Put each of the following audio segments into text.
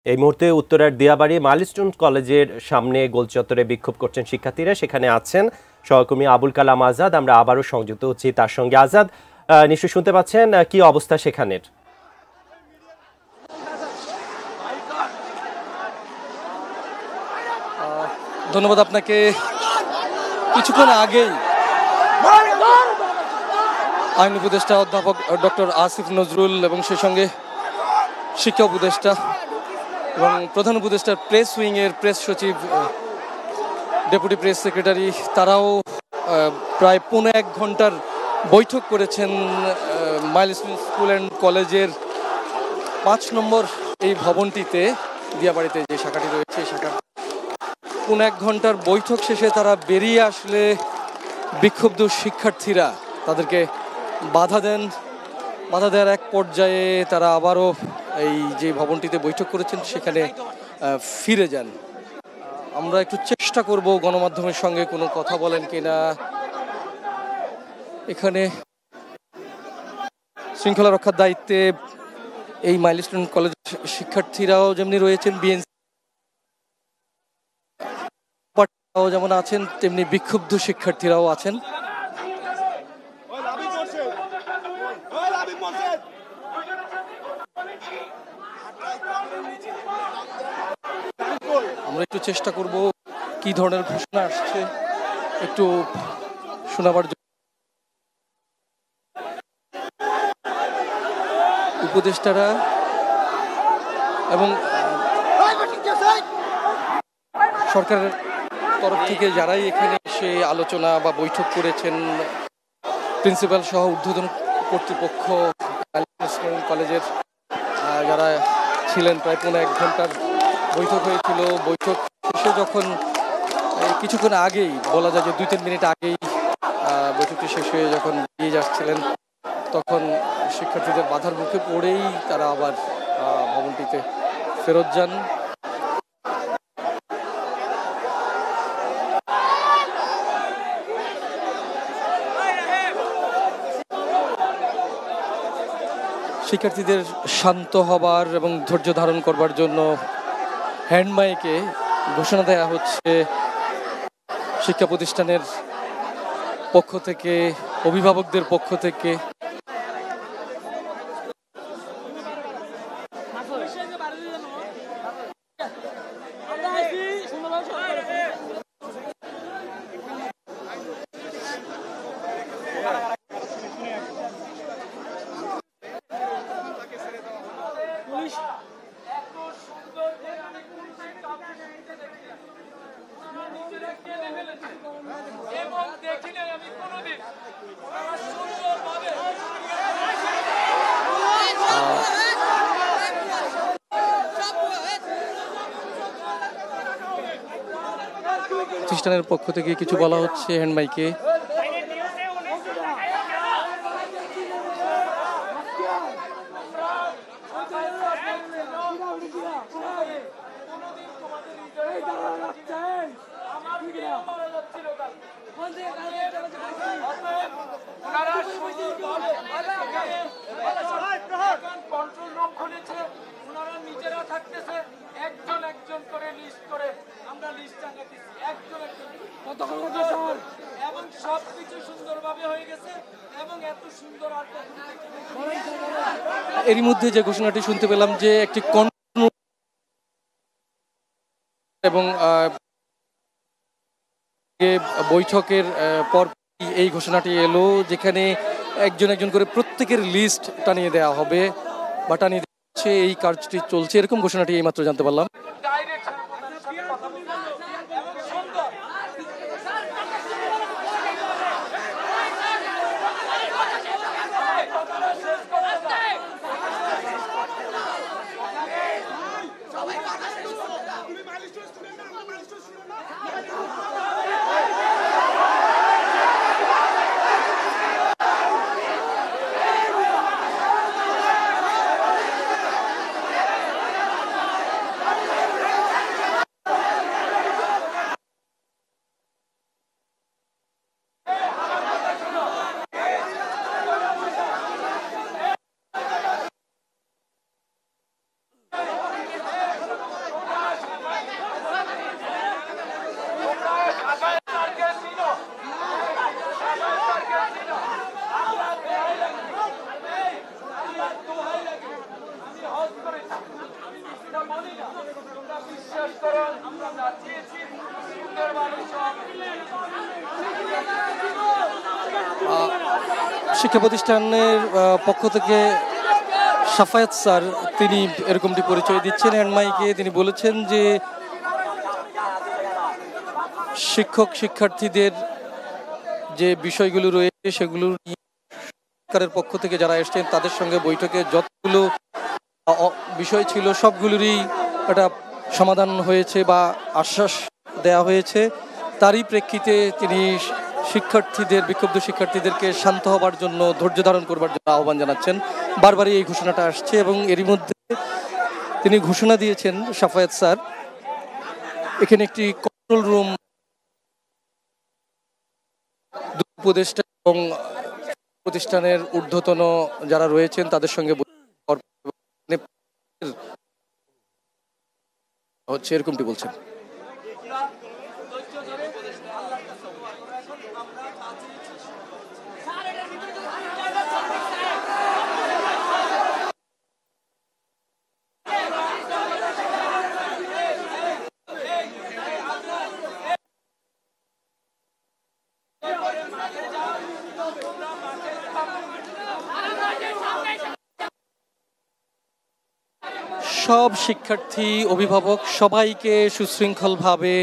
এই মুহূর্তে উত্তরার দিয়াবাড়ি মাইলস্টোন কলেজের সামনে গোলচত্বরে বিক্ষোভ করছেন শিক্ষার্থীরা। সেখানে আছেন সহকর্মী আবুল কালাম আজাদ। আমরা আবারও সংযুক্ত হচ্ছি তার সঙ্গে। আজাদ, নিশ্চয়ই শুনতে পাচ্ছেন কি অবস্থা সেখানের? ধন্যবাদ আপনাকে। কিছুক্ষণ আগেই আইন উপদেষ্টা অধ্যাপক ডক্টর আসিফ নজরুল এবং সেই সঙ্গে শিক্ষা উপদেষ্টা এবং প্রধান উপদেষ্টার প্রেস উইংয়ের প্রেস সচিব, ডেপুটি প্রেস সেক্রেটারি, তারাও প্রায় 1.5 ঘন্টার বৈঠক করেছেন মাইলস্টোন স্কুল অ্যান্ড কলেজের 5 নম্বর এই ভবনটিতে, দিয়াবাড়িতে যে শাখাটি রয়েছে এই শাখা। 1.5 ঘন্টার বৈঠক শেষে তারা বেরিয়ে আসলে বিক্ষুব্ধ শিক্ষার্থীরা তাদেরকে বাধা দেওয়ার এক পর্যায়ে তারা আবারও এই যে ভবনটিতে বৈঠক করেছেন সেখানে ফিরে যান। আমরা একটু চেষ্টা করব গণমাধ্যমের সঙ্গে কোনো কথা বলেন কিনা। এখানে শৃঙ্খলা রক্ষার দায়িত্বে এই মাইলস্টোন কলেজ শিক্ষার্থীরাও যেমনি রয়েছেন, বিএনসি যেমন আছেন, তেমনি বিক্ষুব্ধ শিক্ষার্থীরাও আছেন। আমরা একটু চেষ্টা করব কি ধরনের ঘোষণা আসছে একটু শোনাবার জন্য। উপদেষ্টারা এবং সরকারের তরফ থেকে যারাই এখানে এসে আলোচনা বা বৈঠক করেছেন, প্রিন্সিপাল সহ ঊর্ধ্বতন কর্তৃপক্ষ কলেজের যারা ছিলেন, প্রায় 1.5 ঘন্টার বৈঠক হয়েছিল। বৈঠক শেষে যখন কিছুক্ষণ আগেই, বলা যায় যে 2-3 মিনিট আগেই বৈঠকটি শেষ হয়ে যখন বেরিয়ে যাচ্ছিলেন, তখন শিক্ষার্থীদের বাধার মুখে পড়েই তারা আবার ভবনটিতে ফেরত যান। শিক্ষার্থীদের শান্ত হবার এবং ধৈর্য ধারণ করবার জন্য হ্যান্ড মাইকে ঘোষণা দেওয়া হচ্ছে শিক্ষা প্রতিষ্ঠানের পক্ষ থেকে, অভিভাবকদের পক্ষ থেকে। প্রতিষ্ঠানের পক্ষ থেকে কিছু বলা হচ্ছে হ্যান্ড মাইকে। নিজেরা থাকতেছে একজন একজন করে লিস্ট করে, আমরা লিস্ট টাঙাতেছি একজন একজন, এবং সবকিছু সুন্দরভাবে হয়ে গেছে এবং এত সুন্দর আর এরই মধ্যে যে ঘোষণাটি শুনতে পেলাম যে একটি এবং বৈঠকের পর এই ঘোষণাটি এলো, যেখানে একজন একজন করে প্রত্যেকের লিস্ট টানিয়ে দেওয়া হবে বা টানিয়ে দিচ্ছে, এই কাজটি চলছে, এরকম ঘোষণাটি এইমাত্র জানতে পারলাম। সাজিয়েছি সুন্দরভাবে সব। শিক্ষা প্রতিষ্ঠানের পক্ষ থেকে সাফায়াত স্যার তিনি এরকমটি পরিচয় দিচ্ছেন হ্যান্ডমাইকে। তিনি বলেছেন যে শিক্ষক শিক্ষার্থীদের যে বিষয়গুলো রয়েছে সেগুলো নিয়ে সরকারের পক্ষ থেকে যারা এসছেন তাদের সঙ্গে বৈঠকে যতগুলো বিষয় ছিল সবগুলোরই একটা সমাধান হয়েছে বা আশ্বাস দেওয়া হয়েছে। তারই প্রেক্ষিতে তিনি শিক্ষার্থীদের বিক্ষুব্ধ শিক্ষার্থীদেরকে শান্ত হবার জন্য ধৈর্য ধারণ করবার জন্য আহ্বান জানাচ্ছেন। বারবারই এই ঘোষণাটা আসছে এবং এরই মধ্যে তিনি ঘোষণা দিয়েছেন সাফায়াত স্যার এখানে একটি কন্ট্রোল রুম উপদেষ্টা এবং প্রতিষ্ঠানের ঊর্ধ্বতন যারা রয়েছেন তাদের সঙ্গে হচ্ছে এরকমটি বলছেন। সব শিক্ষার্থী অভিভাবক সবাইকে সুশৃঙ্খলভাবে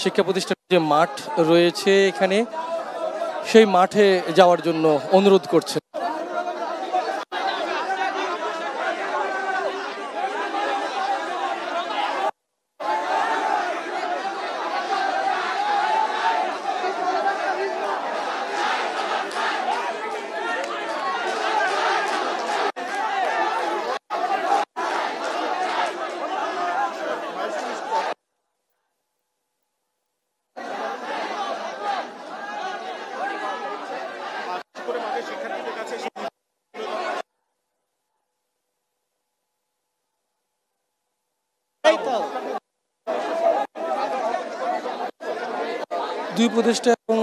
শিক্ষা প্রতিষ্ঠানের যে মাঠ রয়েছে এখানে সেই মাঠে যাওয়ার জন্য অনুরোধ করছে। দুই উপদেষ্টা এবং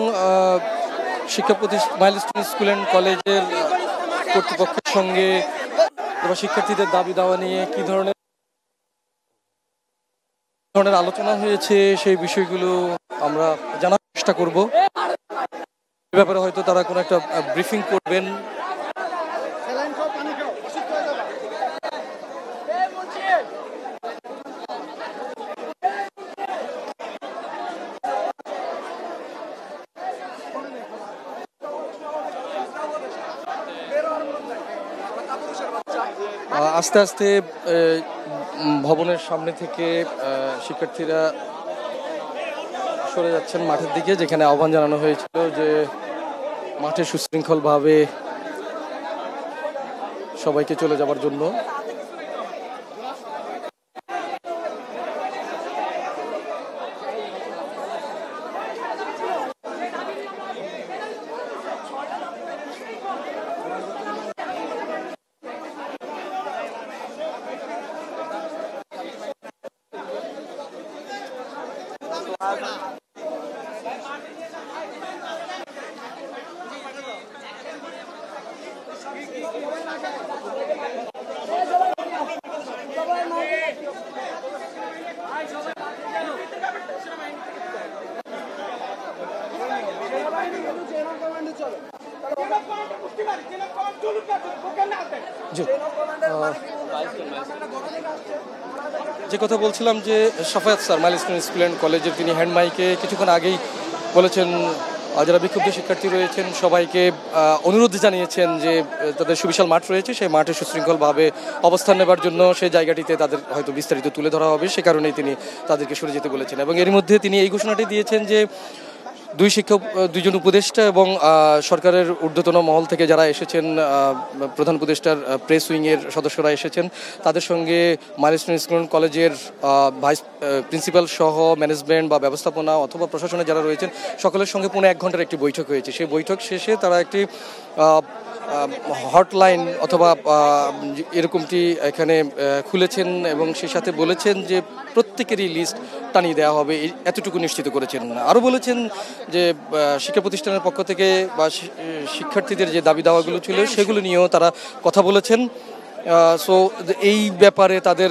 শিক্ষা প্রতিষ্ঠান মাইলস্টোন স্কুল অ্যান্ড কলেজের কর্তৃপক্ষের সঙ্গে শিক্ষার্থীদের দাবি দাওয়া নিয়ে কি ধরনের আলোচনা হয়েছে সেই বিষয়গুলো আমরা জানার চেষ্টা করব। এ ব্যাপারে হয়তো তারা কোনো একটা ব্রিফিং করবেন। আস্তে আস্তে ভবনের সামনে থেকে শিক্ষার্থীরা সরে যাচ্ছেন মাঠের দিকে, যেখানে আহ্বান জানানো হয়েছিল যে মাঠে সুশৃঙ্খলভাবে সবাইকে চলে যাবার জন্য। যে কথা বলছিলাম যে Safayat sir milestone school and কলেজের তিনি হ্যান্ডমাইকে কিছুক্ষণ আগেই বলেছেন যারা বিক্ষুব্ধ শিক্ষার্থী রয়েছেন সবাইকে অনুরোধ জানিয়েছেন যে তাদের সুবিশাল মাঠ রয়েছে সেই মাঠে সুশৃঙ্খলভাবে অবস্থান নেবার জন্য সেই জায়গাটিতে তাদের হয়তো বিস্তারিত তুলে ধরা হবে, সে কারণেই তিনি তাদেরকে সরে যেতে বলেছেন। এবং এর মধ্যে তিনি এই ঘোষণাটি দিয়েছেন যে দুইজন উপদেষ্টা এবং সরকারের ঊর্ধ্বতন মহল থেকে যারা এসেছেন, প্রধান উপদেষ্টার প্রেস উইংয়ের সদস্যরা এসেছেন, তাদের সঙ্গে মাইলস্টোন স্কুল কলেজের ভাইস প্রিন্সিপাল সহ ম্যানেজমেন্ট বা ব্যবস্থাপনা অথবা প্রশাসনে যারা রয়েছেন সকলের সঙ্গে 1.5 ঘন্টার একটি বৈঠক হয়েছে। সেই বৈঠক শেষে তারা একটি হটলাইন অথবা এরকমটি এখানে খুলেছেন এবং সেই সাথে বলেছেন যে প্রত্যেকেরই লিস্ট টানিয়ে দেওয়া হবে, এতটুকু নিশ্চিত করেছেন। আরও বলেছেন যে শিক্ষা প্রতিষ্ঠানের পক্ষ থেকে বা শিক্ষার্থীদের যে দাবি দাওয়াগুলো ছিল সেগুলো নিয়েও তারা কথা বলেছেন। সো এই ব্যাপারে তাদের